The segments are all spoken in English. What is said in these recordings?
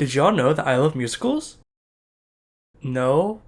Did y'all know that I love musicals? No?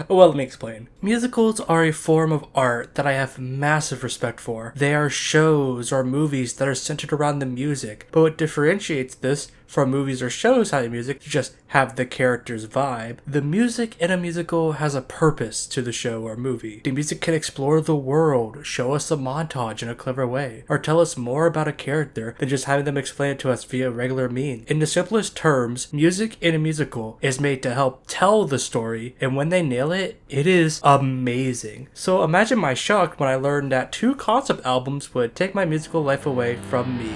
Well, let me explain. Musicals are a form of art that I have massive respect for. They are shows or movies that are centered around the music, but what differentiates this from movies or shows having music to just have the character's vibe, the music in a musical has a purpose to the show or movie. The music can explore the world, show us a montage in a clever way, or tell us more about a character than just having them explain it to us via regular means. In the simplest terms, music in a musical is made to help tell the story, and when they nail it, it is amazing. So imagine my shock when I learned that 2 concept albums would take my musical life away from me.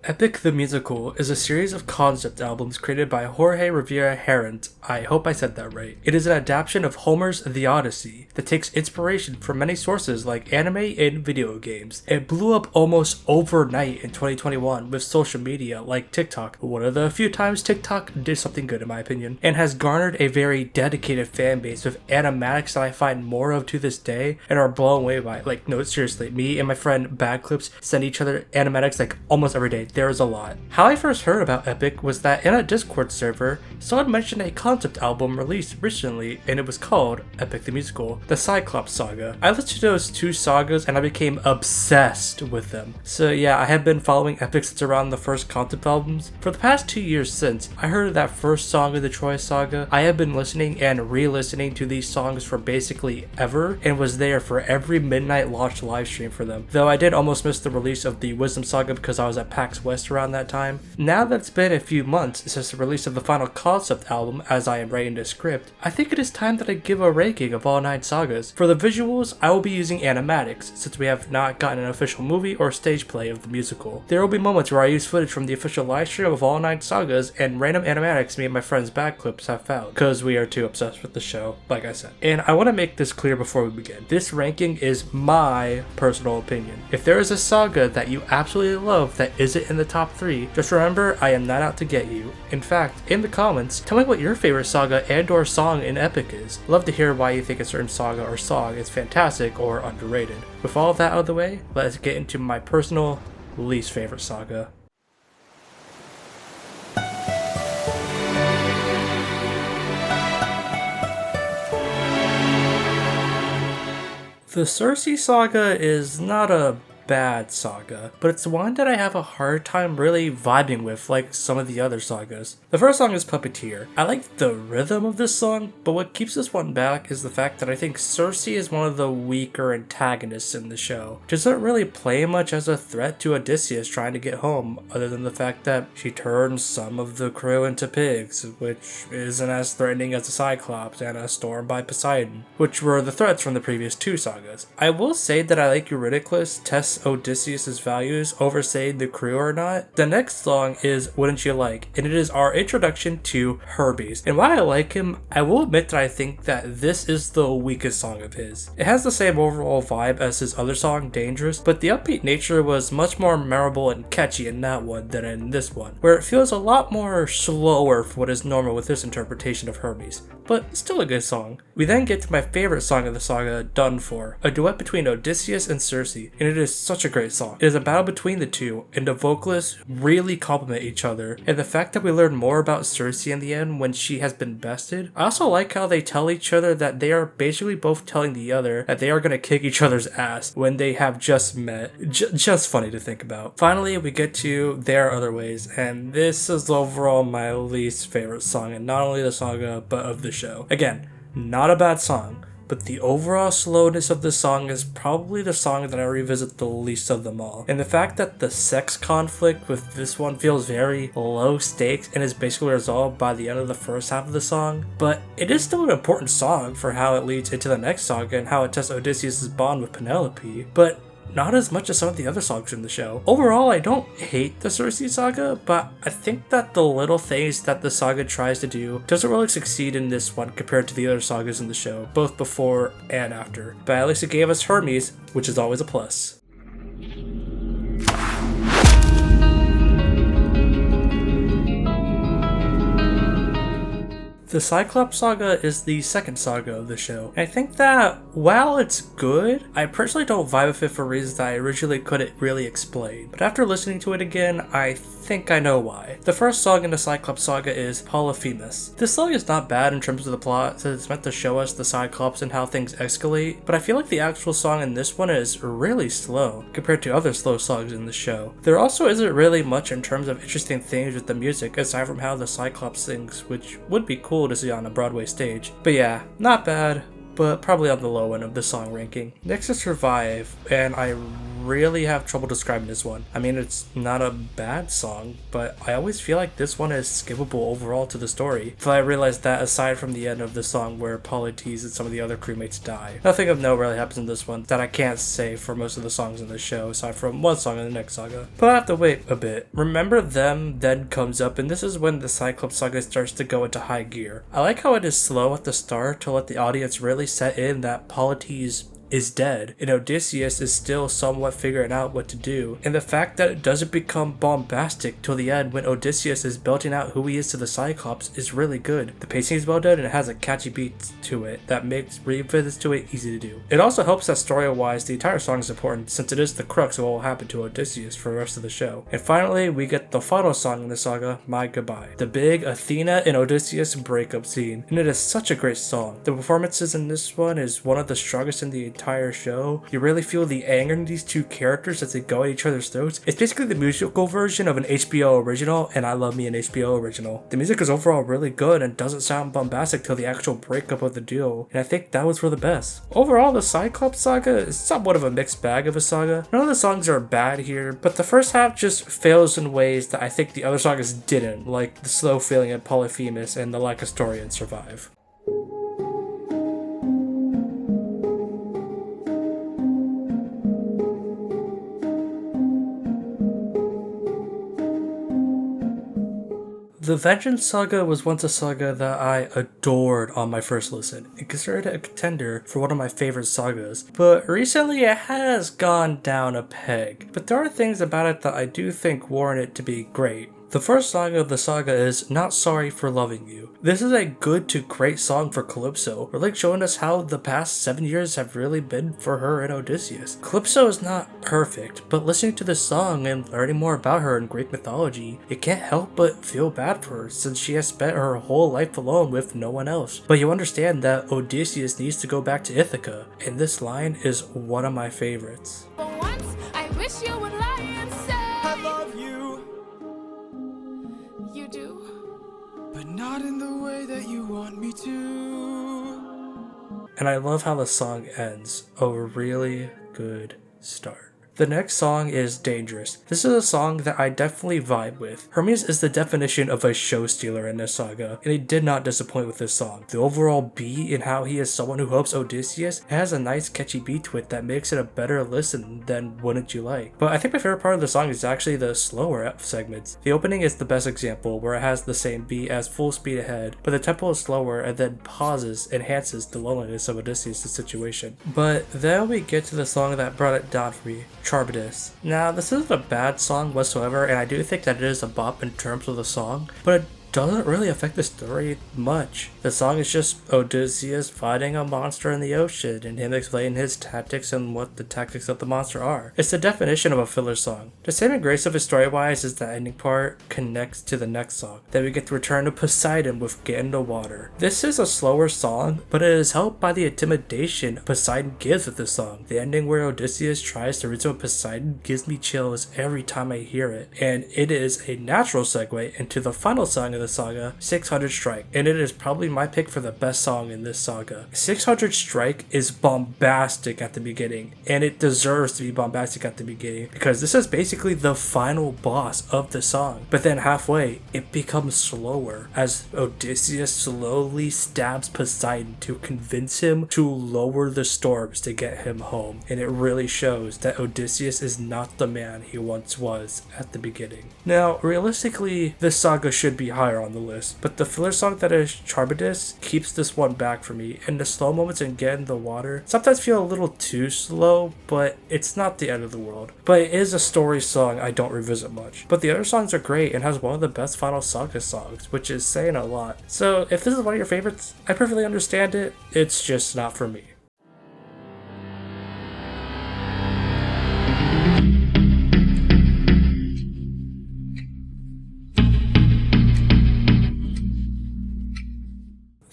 Epic the Musical is a series of concept albums created by Jorge Rivera Herrent. I hope I said that right. It is an adaptation of Homer's The Odyssey that takes inspiration from many sources like anime and video games. It blew up almost overnight in 2021 with social media like TikTok, one of the few times TikTok did something good in my opinion, and has garnered a very dedicated fan base with animatics that I find more of to this day and are blown away by. Like, no, seriously, me and my friend Bad Clips send each other animatics like almost every day. There's a lot. How I first heard about Epic was that in a Discord server, someone mentioned a concept album released recently, and it was called Epic the Musical, the Cyclops Saga. I listened to those 2 sagas and I became obsessed with them. So yeah, I have been following Epic since around the first concept albums. For the past 2 years since I heard that first song of the Troy Saga, I have been listening and re-listening to these songs for basically ever, and was there for every midnight launch livestream for them. Though I did almost miss the release of the Wisdom Saga because I was at PAX West around that time. Now that it's been a few months since the release of the final concept album as I am writing this script, I think it is time that I give a ranking of all 9 sagas. For the visuals, I will be using animatics since we have not gotten an official movie or stage play of the musical. There will be moments where I use footage from the official livestream of all 9 sagas and random animatics me and my friends Back Clips have found, because we are too obsessed with the show, like I said. And I want to make this clear before we begin. This ranking is my personal opinion. If there is a saga that you absolutely love that isn't in the top 3, just remember I am not out to get you. In fact, in the comments, tell me what your favorite saga and or song in Epic is. Love to hear why you think a certain saga or song is fantastic or underrated. With all of that out of the way, let's get into my personal least favorite saga. The Cersei saga is not a bad saga, but it's one that I have a hard time really vibing with like some of the other sagas. The first song is Puppeteer. I like the rhythm of this song, but what keeps this one back is the fact that I think Cersei is one of the weaker antagonists in the show. She doesn't really play much as a threat to Odysseus trying to get home, other than the fact that she turns some of the crew into pigs, which isn't as threatening as the Cyclops and a storm by Poseidon, which were the threats from the previous 2 sagas. I will say that I like Eurydice tests Odysseus' values over saying the crew or not. The next song is Wouldn't You Like, and it is our introduction to Hermes. And while I like him, I will admit that I think that this is the weakest song of his. It has the same overall vibe as his other song, Dangerous, but the upbeat nature was much more memorable and catchy in that one than in this one, where it feels a lot more slower for what is normal with this interpretation of Hermes, but still a good song. We then get to my favorite song of the saga, Done For, a duet between Odysseus and Circe, and it is such a great song. It is a battle between the 2, and the vocalists really complement each other, and the fact that we learn more about Circe in the end when she has been bested. I also like how they tell each other that they are basically both telling the other that they are going to kick each other's ass when they have just met. Just funny to think about. Finally, we get to There Are Other Ways, and this is overall my least favorite song, and not only the saga, but of the show. Again, not a bad song, but the overall slowness of the song is probably the song that I revisit the least of them all. And the fact that the sex conflict with this one feels very low stakes and is basically resolved by the end of the first half of the song, but it is still an important song for how it leads into the next saga and how it tests Odysseus' bond with Penelope, but not as much as some of the other songs in the show. Overall, I don't hate the Cersei saga, but I think that the little things that the saga tries to do doesn't really succeed in this one compared to the other sagas in the show, both before and after. But at least it gave us Hermes, which is always a plus. The Cyclops Saga is the second saga of the show, and I think that while it's good, I personally don't vibe with it for reasons that I originally couldn't really explain. But after listening to it again, I think I know why. The first song in the Cyclops Saga is Polyphemus. This song is not bad in terms of the plot, since it's meant to show us the Cyclops and how things escalate, but I feel like the actual song in this one is really slow compared to other slow songs in the show. There also isn't really much in terms of interesting things with the music aside from how the Cyclops sings, which would be cool to see on a Broadway stage. But yeah, not bad, but probably on the low end of the song ranking. Next is Survive, and I really have trouble describing this one. I mean, it's not a bad song, but I always feel like this one is skippable overall to the story. Until I realized that aside from the end of the song where Polytes and some of the other crewmates die, nothing of note really happens in this one that I can't say for most of the songs in the show, aside from one song in the next saga. But I have to wait a bit. Remember Them then comes up, and this is when the Cyclops Saga starts to go into high gear. I like how it is slow at the start to let the audience really set in that Polytes is dead, and Odysseus is still somewhat figuring out what to do, and the fact that it doesn't become bombastic till the end when Odysseus is belting out who he is to the Cyclops is really good. The pacing is well done and it has a catchy beat to it that makes revisits to it easy to do. It also helps that story-wise the entire song is important since it is the crux of what will happen to Odysseus for the rest of the show. And finally, we get the final song in the saga, My Goodbye, the big Athena and Odysseus breakup scene, and it is such a great song. The performances in this one is one of the strongest in the entire show. You really feel the anger in these two characters as they go at each other's throats. It's basically the musical version of an HBO original, and I love me an HBO original. The music is overall really good and doesn't sound bombastic till the actual breakup of the duo, and I think that was for the best. Overall, the Cyclops Saga is somewhat of a mixed bag of a saga. None of the songs are bad here, but the first half just fails in ways that I think the other sagas didn't, like the slow feeling at Polyphemus and the lack of story in Survive. The Vengeance Saga was once a saga that I adored on my first listen, and considered it a contender for one of my favorite sagas, but recently it has gone down a peg. But there are things about it that I do think warrant it to be great. The first song of the saga is Not Sorry for Loving You. This is a good to great song for Calypso, really showing us how the past 7 years have really been for her and Odysseus. Calypso is not perfect, but listening to this song and learning more about her in Greek mythology, you can't help but feel bad for her since she has spent her whole life alone with no one else. But you understand that Odysseus needs to go back to Ithaca, and this line is one of my favorites. For once, I wish you would lie and say I love you. You do, but not in the way that you want me to. And I love how the song ends. A really good start. The next song is Dangerous. This is a song that I definitely vibe with. Hermes is the definition of a show stealer in this saga, and he did not disappoint with this song. The overall beat and how he is someone who helps Odysseus has a nice catchy beat to it that makes it a better listen than Wouldn't You Like. But I think my favorite part of the song is actually the slower segments. The opening is the best example, where it has the same beat as Full Speed Ahead, but the tempo is slower and then pauses, enhances the loneliness of Odysseus' situation. But then we get to the song that brought it down for me, Charybdis. Now, this isn't a bad song whatsoever, and I do think that it is a bop in terms of the song, but it doesn't really affect the story much. The song is just Odysseus fighting a monster in the ocean and him explaining his tactics and what the tactics of the monster are. It's the definition of a filler song. The saving grace of it story-wise is the ending part connects to the next song. Then we get to return to Poseidon with Get in the Water. This is a slower song, but it is helped by the intimidation Poseidon gives with this song. The ending where Odysseus tries to reason with Poseidon gives me chills every time I hear it, and it is a natural segue into the final song of the saga, 600 Strike, and it is probably my pick for the best song in this saga. 600 Strike is bombastic at the beginning, and it deserves to be bombastic at the beginning because this is basically the final boss of the song. But then halfway, it becomes slower as Odysseus slowly stabs Poseidon to convince him to lower the storms to get him home, and it really shows that Odysseus is not the man he once was at the beginning. Now, realistically, this saga should be higher higher on the list, but the filler song that is Charmidus keeps this one back for me, and the slow moments in Get in the Water sometimes feel a little too slow, but it's not the end of the world. But it is a story song I don't revisit much. But the other songs are great and has one of the best Final Saga songs, which is saying a lot. So if this is one of your favorites, I perfectly understand it, it's just not for me.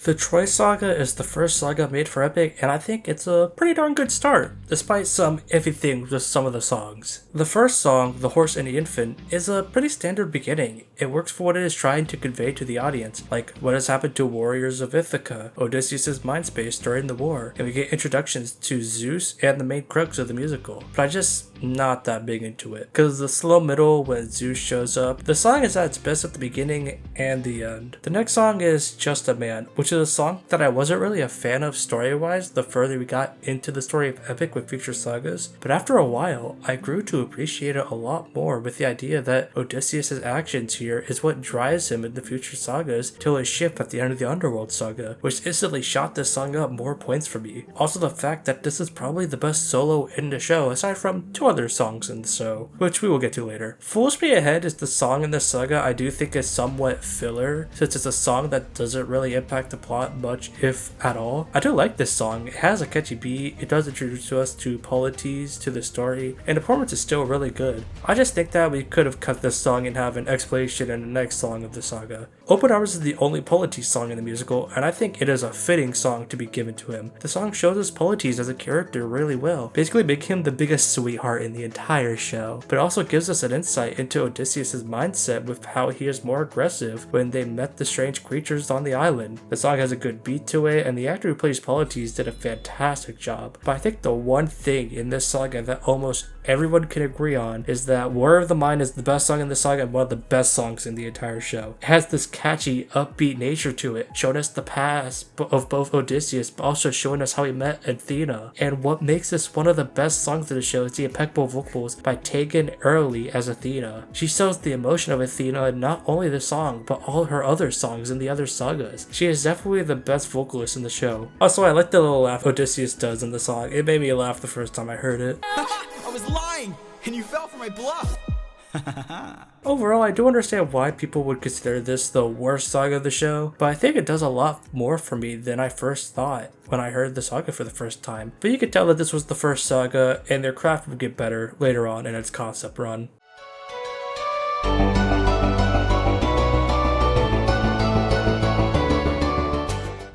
The Troy Saga is the first saga made for Epic, and I think it's a pretty darn good start, despite some iffy things with some of the songs. The first song, The Horse and the Infant, is a pretty standard beginning. It works for what it is trying to convey to the audience, like what has happened to warriors of Ithaca, Odysseus' mind space during the war, and we get introductions to Zeus and the main crux of the musical. But I just not that big into it, because the slow middle when Zeus shows up, the song is at its best at the beginning and the end. The next song is Just a Man, which is a song that I wasn't really a fan of story-wise the further we got into the story of Epic with future sagas, but after a while, I grew to appreciate it a lot more with the idea that Odysseus' actions here is what drives him in the future sagas till his shift at the end of the Underworld saga, which instantly shot this song up more points for me. Also the fact that this is probably the best solo in the show aside from two other songs in the show, which we will get to later. Full Speed Ahead is the song in the saga I do think is somewhat filler, since it's a song that doesn't really impact the plot much, if at all. I do like this song, it has a catchy beat, it does introduce us to Polites, to the story, and the performance is still really good. I just think that we could have cut this song and have an explanation in the next song of the saga. Open Arms is the only Polites song in the musical, and I think it is a fitting song to be given to him. The song shows us Polites as a character really well, basically making him the biggest sweetheart in the entire show, but also gives us an insight into Odysseus' mindset with how he is more aggressive when they met the strange creatures on the island. The song has a good beat to it, and the actor who plays Polites did a fantastic job. But I think the one thing in this saga that almost everyone can agree on is that War of the Mind is the best song in the saga and one of the best songs in the entire show. It has this catchy, upbeat nature to it, showing us the past of both Odysseus, but also showing us how he met Athena. And what makes this one of the best songs of the show is the impeccable vocals by Tegan Early as Athena. She shows the emotion of Athena in not only the song, but all her other songs in the other sagas. She is definitely the best vocalist in the show. Also, I like the little laugh Odysseus does in the song. It made me laugh the first time I heard it. I was lying, and you fell for my bluff. Overall, I do understand why people would consider this the worst saga of the show, but I think it does a lot more for me than I first thought when I heard the saga for the first time. But you could tell that this was the first saga, and their craft would get better later on in its concept run.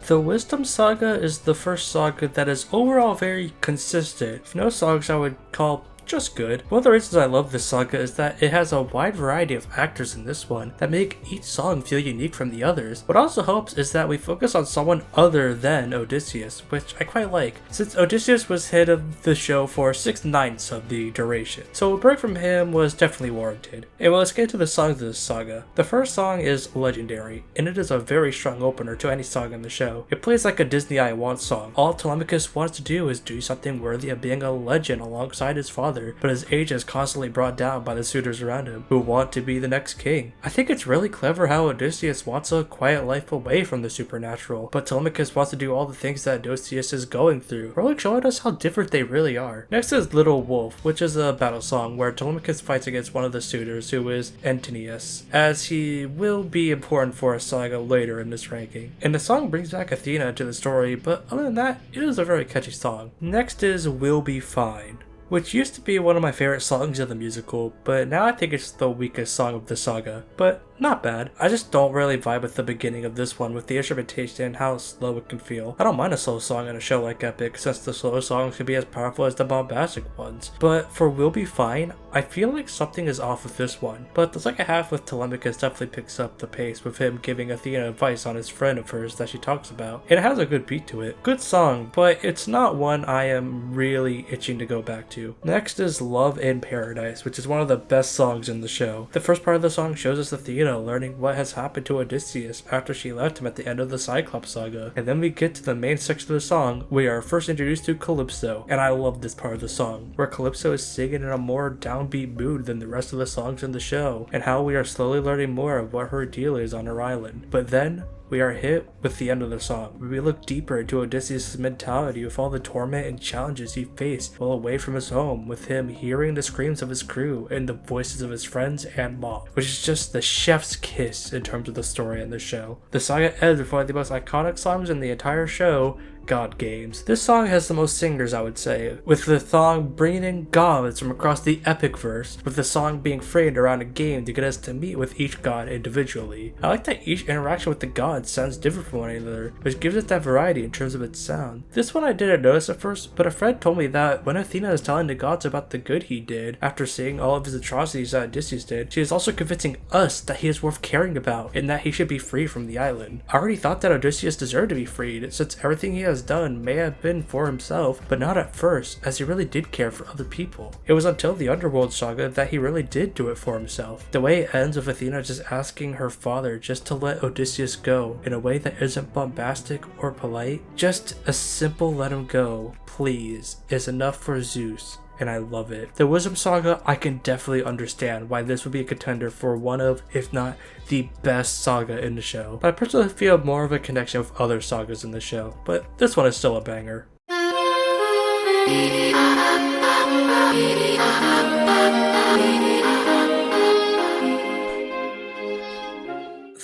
The Wisdom Saga is the first saga that is overall very consistent, with no songs I would call just good. One of the reasons I love this saga is that it has a wide variety of actors in this one that make each song feel unique from the others. What also helps is that we focus on someone other than Odysseus, which I quite like, since Odysseus was head of the show for 6/9 of the duration, so a break from him was definitely warranted. And well, let's get to the songs of this saga. The first song is Legendary, and it is a very strong opener to any song in the show. It plays like a Disney I Want song. All Telemachus wants to do is do something worthy of being a legend alongside his father, but his age is constantly brought down by the suitors around him, who want to be the next king. I think it's really clever how Odysseus wants a quiet life away from the supernatural, but Telemachus wants to do all the things that Odysseus is going through, really showing us how different they really are. Next is Little Wolf, which is a battle song where Telemachus fights against one of the suitors, who is Antinous, as he will be important for a saga later in this ranking. And the song brings back Athena to the story, but other than that, it is a very catchy song. Next is We'll Be Fine, which used to be one of my favorite songs of the musical, but now I think it's the weakest song of the saga. But not bad. I just don't really vibe with the beginning of this one with the instrumentation and how slow it can feel. I don't mind a slow song in a show like Epic, since the slow songs can be as powerful as the bombastic ones. But for We'll Be Fine, I feel like something is off with this one. But the second half with Telemachus definitely picks up the pace, with him giving Athena advice on his friend of hers that she talks about. And it has a good beat to it. Good song, but it's not one I am really itching to go back to. Next is Love in Paradise, which is one of the best songs in the show. The first part of the song shows us Athena Athena learning what has happened to Odysseus after she left him at the end of the Cyclops saga. And then we get to the main section of the song. We are first introduced to Calypso, and I love this part of the song, where Calypso is singing in a more downbeat mood than the rest of the songs in the show, and how we are slowly learning more of what her deal is on her island. But then, we are hit with the end of the song, where we look deeper into Odysseus' mentality with all the torment and challenges he faced while away from his home, with him hearing the screams of his crew and the voices of his friends and mom, which is just the chef's kiss in terms of the story in the show. The saga ends with one of the most iconic songs in the entire show, God Games. This song has the most singers, I would say, with the song bringing in gods from across the epic verse, with the song being framed around a game to get us to meet with each god individually. I like that each interaction with the gods sounds different from one another, which gives it that variety in terms of its sound. This one I didn't notice at first, but a friend told me that when Athena is telling the gods about the good he did after seeing all of his atrocities that Odysseus did, she is also convincing us that he is worth caring about and that he should be free from the island. I already thought that Odysseus deserved to be freed, since everything he has done may have been for himself, but not at first, as he really did care for other people. It was until the Underworld saga that he really did do it for himself. The way it ends with Athena just asking her father just to let Odysseus go in a way that isn't bombastic or polite, just a simple let him go, please, is enough for Zeus. And I love it. The Wisdom Saga, I can definitely understand why this would be a contender for one of, if not the best saga in the show. But I personally feel more of a connection with other sagas in the show, but this one is still a banger.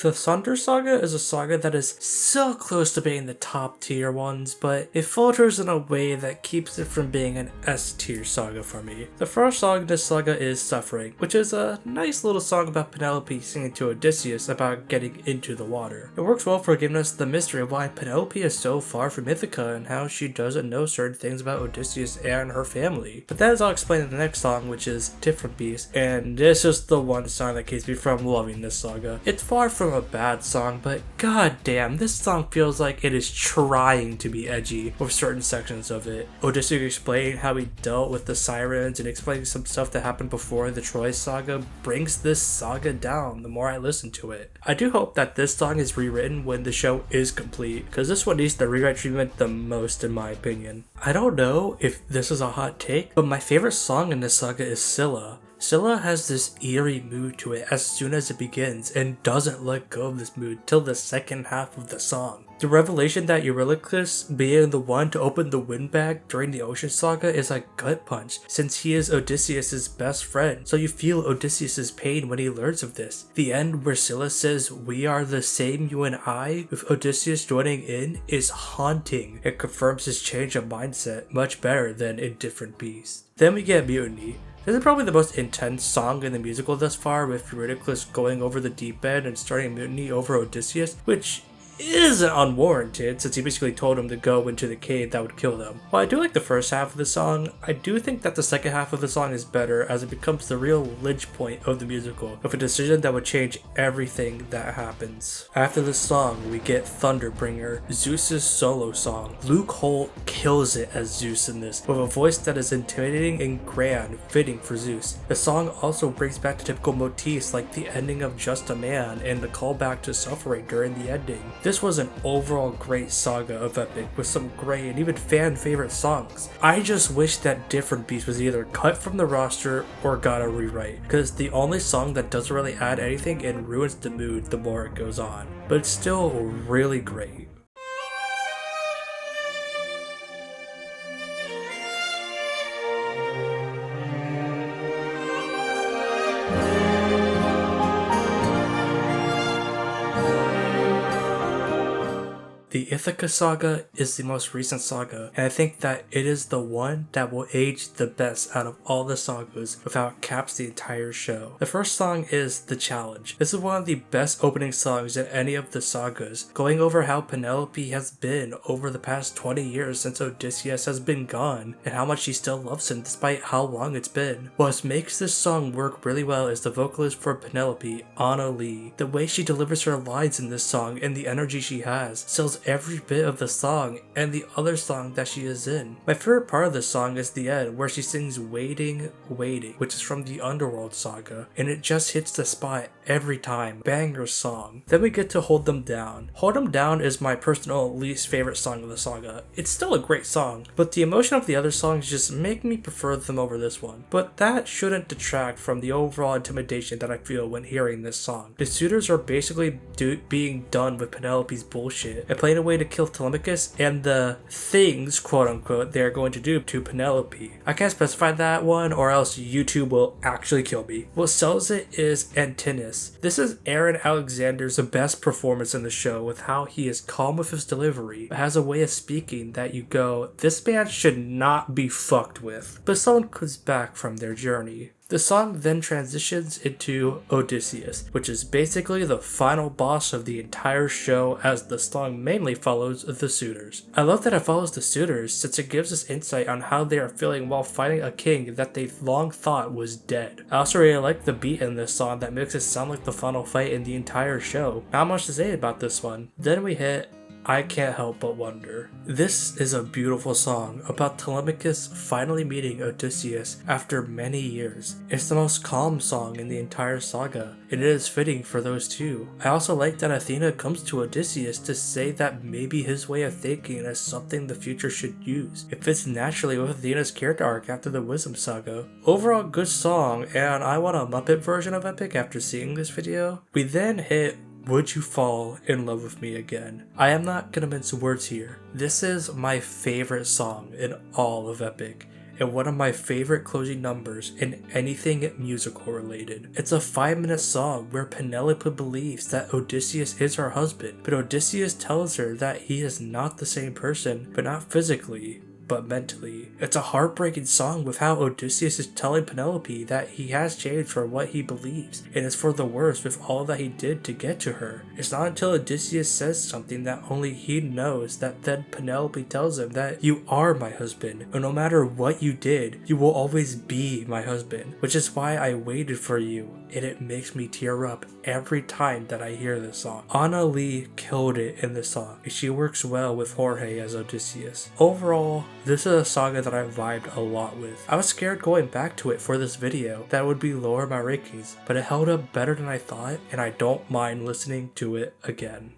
The Thunder Saga is a saga that is so close to being the top tier ones, but it falters in a way that keeps it from being an S tier saga for me. The first song in this saga is Suffering, which is a nice little song about Penelope singing to Odysseus about getting into the water. It works well for giving us the mystery of why Penelope is so far from Ithaca and how she doesn't know certain things about Odysseus and her family. But that is all explained in the next song, which is Different Beast, and this is the one song that keeps me from loving this saga. It's far from a bad song, but god damn, this song feels like it is trying to be edgy with certain sections of it. Odysseus explaining how he dealt with the sirens and explaining some stuff that happened before the Troy saga brings this saga down the more I listen to it. I do hope that this song is rewritten when the show is complete, because this one needs the rewrite treatment the most in my opinion. I don't know if this is a hot take, but my favorite song in this saga is Scylla. Scylla has this eerie mood to it as soon as it begins and doesn't let go of this mood till the second half of the song. The revelation that Eurylochus being the one to open the wind bag during the Ocean Saga is a gut punch, since he is Odysseus' best friend, so you feel Odysseus' pain when he learns of this. The end where Scylla says, "We are the same, you and I," with Odysseus joining in, is haunting. It confirms his change of mindset much better than in Different Beast. Then we get Mutiny. This is probably the most intense song in the musical thus far, with Eurylochus going over the deep end and starting mutiny over Odysseus, which isn't unwarranted since he basically told him to go into the cave that would kill them. While I do like the first half of the song, I do think that the second half of the song is better as it becomes the real linch point of the musical, with a decision that would change everything that happens. After this song, we get Thunderbringer, Zeus's solo song. Luke Holt kills it as Zeus in this, with a voice that is intimidating and grand, fitting for Zeus. The song also brings back the typical motifs like the ending of Just a Man and the callback to Suffering during the ending. This was an overall great saga of Epic with some great and even fan favorite songs. I just wish that Different Beast was either cut from the roster or got a rewrite, because it's the only song that doesn't really add anything and ruins the mood the more it goes on. But it's still really great. The Ithaca saga is the most recent saga, and I think that it is the one that will age the best out of all the sagas without caps the entire show. The first song is The Challenge. This is one of the best opening songs in any of the sagas, going over how Penelope has been over the past 20 years since Odysseus has been gone, and how much she still loves him despite how long it's been. What makes this song work really well is the vocalist for Penelope, Anna Lee. The way she delivers her lines in this song and the energy she has sells feels every bit of the song and the other song that she is in. My favorite part of this song is the end where she sings Waiting, Waiting, which is from the Underworld Saga, and it just hits the spot every time. Banger song. Then we get to Hold Them Down. Hold Them Down is my personal least favorite song of the saga. It's still a great song, but the emotion of the other songs just make me prefer them over this one. But that shouldn't detract from the overall intimidation that I feel when hearing this song. The suitors are basically being done with Penelope's bullshit and playing a way to kill Telemachus and the things, quote unquote, they're going to do to Penelope. I can't specify that one or else YouTube will actually kill me. What sells it is Antinous. This is Aaron Alexander's best performance in the show, with how he is calm with his delivery, but has a way of speaking that you go, this man should not be fucked with. But someone comes back from their journey. The song then transitions into Odysseus, which is basically the final boss of the entire show, as the song mainly follows the suitors. I love that it follows the suitors since it gives us insight on how they are feeling while fighting a king that they long thought was dead. I also really like the beat in this song that makes it sound like the final fight in the entire show. Not much to say about this one. Then we hit I Can't Help But Wonder. This is a beautiful song about Telemachus finally meeting Odysseus after many years. It's the most calm song in the entire saga, and it is fitting for those two. I also like that Athena comes to Odysseus to say that maybe his way of thinking is something the future should use. It fits naturally with Athena's character arc after the Wisdom Saga. Overall good song, and I want a Muppet version of Epic after seeing this video. We then hit Would You Fall in Love With Me Again? I am not gonna mince words here. This is my favorite song in all of Epic, and one of my favorite closing numbers in anything musical related. It's a 5-minute song where Penelope believes that Odysseus is her husband, but Odysseus tells her that he is not the same person, but not physically, but mentally. It's a heartbreaking song with how Odysseus is telling Penelope that he has changed for what he believes, and it's for the worse with all that he did to get to her. It's not until Odysseus says something that only he knows that then Penelope tells him that you are my husband, and no matter what you did, you will always be my husband, which is why I waited for you, and it makes me tear up every time that I hear this song. Anna Lee killed it in this song, and she works well with Jorge as Odysseus. Overall, this is a saga that I vibed a lot with. I was scared going back to it for this video that it would be lower in my rankings, but it held up better than I thought, and I don't mind listening to it again.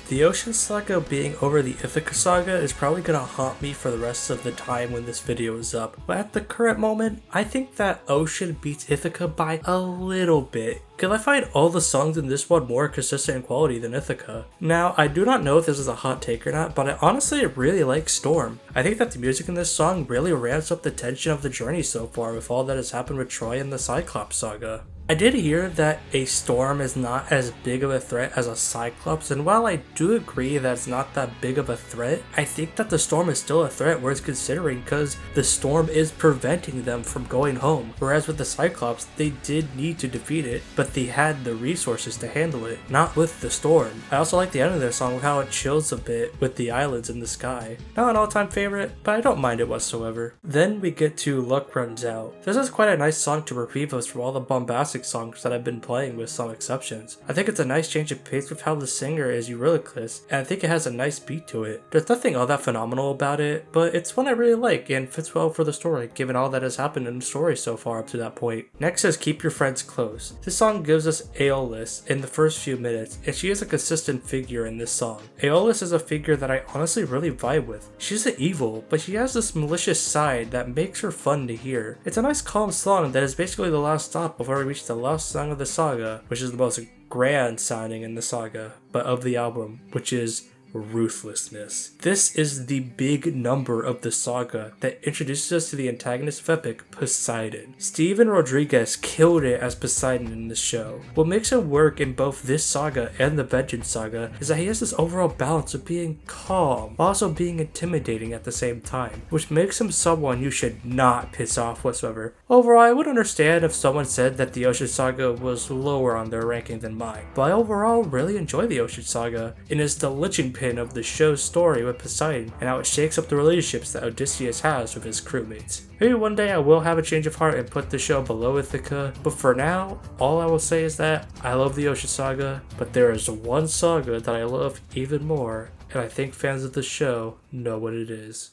The Ocean Saga being over the Ithaca Saga is probably gonna haunt me for the rest of the time when this video is up, but at the current moment, I think that Ocean beats Ithaca by a little bit, because I find all the songs in this one more consistent in quality than Ithaca. Now, I do not know if this is a hot take or not, but I honestly really like Storm. I think that the music in this song really ramps up the tension of the journey so far with all that has happened with Troy and the Cyclops Saga. I did hear that a storm is not as big of a threat as a Cyclops, and while I do agree that it's not that big of a threat, I think that the storm is still a threat worth considering because the storm is preventing them from going home. Whereas with the Cyclops, they did need to defeat it, but they had the resources to handle it, not with the storm. I also like the end of this song with how it chills a bit with the islands in the sky. Not an all-time favorite, but I don't mind it whatsoever. Then we get to Luck Runs Out. This is quite a nice song to reprieve us from all the bombastic songs that I've been playing with some exceptions. I think it's a nice change of pace with how the singer is Eurylochus, and I think it has a nice beat to it. There's nothing all that phenomenal about it, but it's one I really like and fits well for the story given all that has happened in the story so far up to that point. Next is Keep Your Friends Close. This song gives us Aeolus in the first few minutes, and she is a consistent figure in this song. Aeolus is a figure that I honestly really vibe with. She's an evil, but she has this malicious side that makes her fun to hear. It's a nice calm song that is basically the last stop before we reach the last song of the saga, which is the most grand sounding in the saga, but of the album, which is Ruthlessness. This is the big number of the saga that introduces us to the antagonist of Epic, Poseidon. Steven Rodriguez killed it as Poseidon in this show. What makes him work in both this saga and the Vengeance Saga is that he has this overall balance of being calm while also being intimidating at the same time, which makes him someone you should not piss off whatsoever. Overall, I would understand if someone said that the Ocean Saga was lower on their ranking than mine, but I overall really enjoy the Ocean Saga, and it's the lynching linchpin of the show's story with Poseidon and how it shakes up the relationships that Odysseus has with his crewmates. Maybe one day I will have a change of heart and put the show below Ithaca, but for now, all I will say is that I love the Ocean Saga, but there is one saga that I love even more, and I think fans of the show know what it is.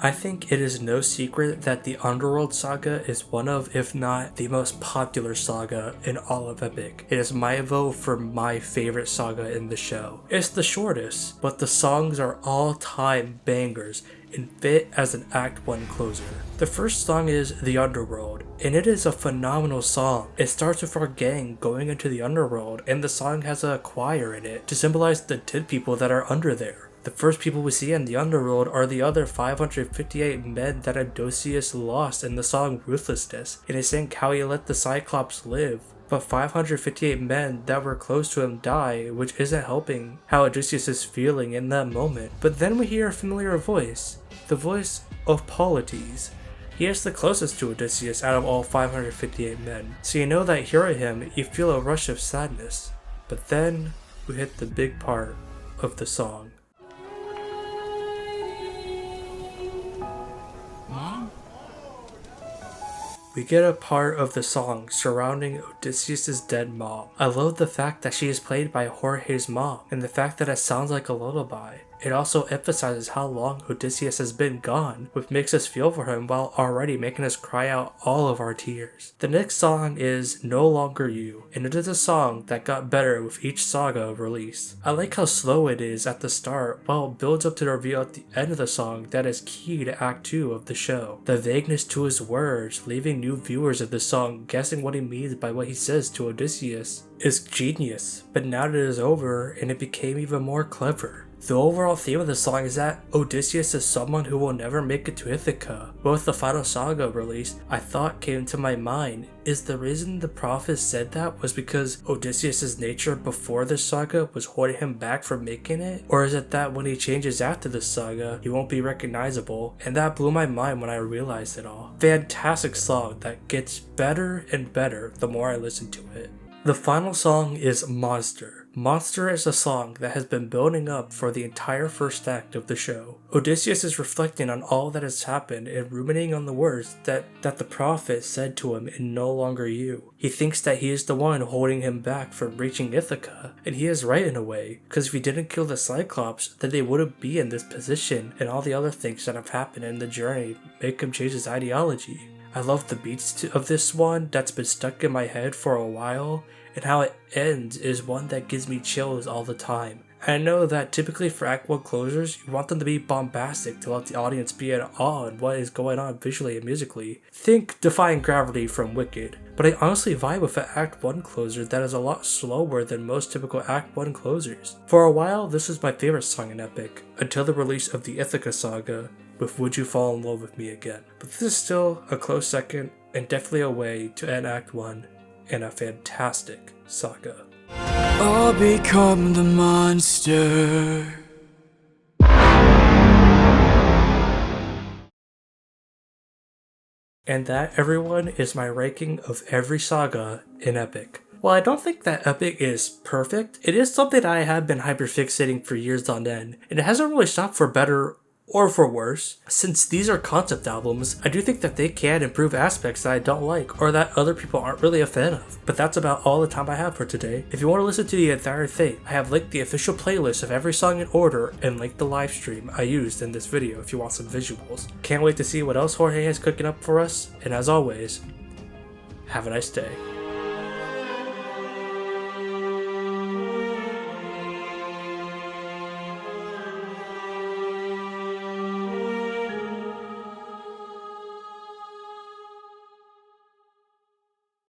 I think it is no secret that the Underworld Saga is one of, if not the most popular saga in all of Epic. It is my vote for my favorite saga in the show. It's the shortest, but the songs are all-time bangers and fit as an Act 1 closer. The first song is The Underworld, and it is a phenomenal song. It starts with our gang going into the Underworld, and the song has a choir in it to symbolize the dead people that are under there. The first people we see in the Underworld are the other 558 men that Odysseus lost in the song Ruthlessness, and they sing how he let the Cyclops live. But 558 men that were close to him die, which isn't helping how Odysseus is feeling in that moment. But then we hear a familiar voice, the voice of Polites. He is the closest to Odysseus out of all 558 men, so you know that hearing him, you feel a rush of sadness. But then we hit the big part of the song. We get a part of the song surrounding Odysseus' dead mom. I love the fact that she is played by Jorge's mom, and the fact that it sounds like a lullaby. It also emphasizes how long Odysseus has been gone, which makes us feel for him while already making us cry out all of our tears. The next song is No Longer You, and it is a song that got better with each saga release. I like how slow it is at the start, while it builds up to the reveal at the end of the song that is key to Act 2 of the show. The vagueness to his words, leaving new viewers of the song guessing what he means by what he says to Odysseus, is genius, but now that it is over and it became even more clever. The overall theme of the song is that Odysseus is someone who will never make it to Ithaca. But with the final saga release, I thought came to my mind is the reason the prophet said that was because Odysseus' nature before this saga was holding him back from making it? Or is it that when he changes after this saga, he won't be recognizable? And that blew my mind when I realized it all. Fantastic song that gets better and better the more I listen to it. The final song is Monster. Monster is a song that has been building up for the entire first act of the show. Odysseus is reflecting on all that has happened and ruminating on the words that the prophet said to him in No Longer You. He thinks that he is the one holding him back from reaching Ithaca, and he is right in a way, because if he didn't kill the Cyclops, then they wouldn't be in this position, and all the other things that have happened in the journey make him change his ideology. I love the beats of this one that's been stuck in my head for a while, and how it ends is one that gives me chills all the time. And I know that typically for Act 1 closers, you want them to be bombastic to let the audience be in awe at what is going on visually and musically. Think Defying Gravity from Wicked. But I honestly vibe with an Act 1 closer that is a lot slower than most typical Act 1 closers. For a while, this was my favorite song in Epic, until the release of the Ithaca saga with Would You Fall in Love With Me Again. But this is still a close second, and definitely a way to end Act 1 in a fantastic saga. I'll become the monster. And that, everyone, is my ranking of every saga in Epic. While I don't think that Epic is perfect, it is something I have been hyperfixating for years on end, and it hasn't really stopped for better or for worse. Since these are concept albums, I do think that they can improve aspects that I don't like or that other people aren't really a fan of. But that's about all the time I have for today. If you want to listen to the entire thing, I have linked the official playlist of every song in order and linked the live stream I used in this video if you want some visuals. Can't wait to see what else Jorge has cooking up for us, and as always, have a nice day.